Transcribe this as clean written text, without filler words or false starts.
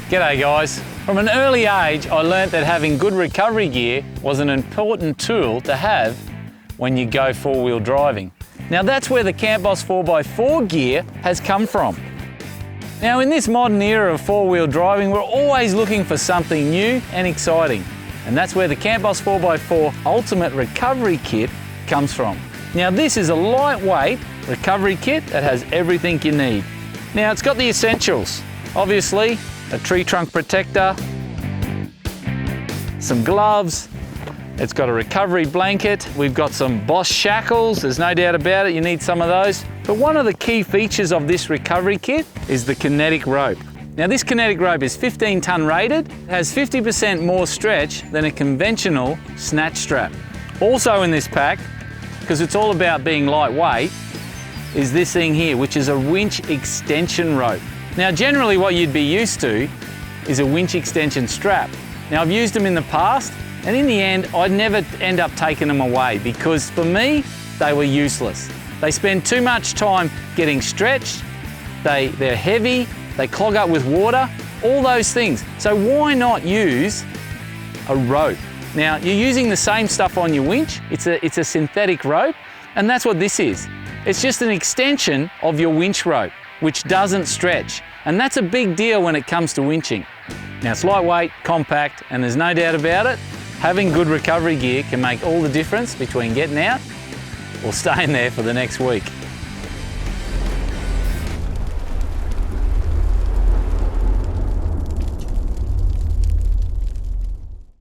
G'day guys. From an early age, I learnt that having good recovery gear was an important tool to have when you go four-wheel driving. Now that's where the CampBoss 4x4 gear has come from. Now in this modern era of four-wheel driving, we're always looking for something new and exciting. And that's where the CampBoss 4x4 Ultimate Recovery Kit comes from. Now this is a lightweight recovery kit that has everything you need. Now it's got the essentials. Obviously, a tree trunk protector, some gloves, it's got a recovery blanket, we've got some Boss Shackles, there's no doubt about it, you need some of those. But one of the key features of this recovery kit is the Kinetic Rope. Now this Kinetic Rope is 15 ton rated, has 50% more stretch than a conventional snatch strap. Also in this pack, because it's all about being lightweight, is this thing here, which is a winch extension rope. Now generally what you'd be used to is a winch extension strap. Now I've used them in the past, and in the end I'd never end up taking them away because for me they were useless. They spend too much time getting stretched, they're heavy, they clog up with water, all those things. So why not use a rope? Now you're using the same stuff on your winch, it's a synthetic rope, and that's what this is. It's just an extension of your winch rope, which doesn't stretch. And that's a big deal when it comes to winching. Now it's lightweight, compact, and there's no doubt about it, having good recovery gear can make all the difference between getting out or staying there for the next week.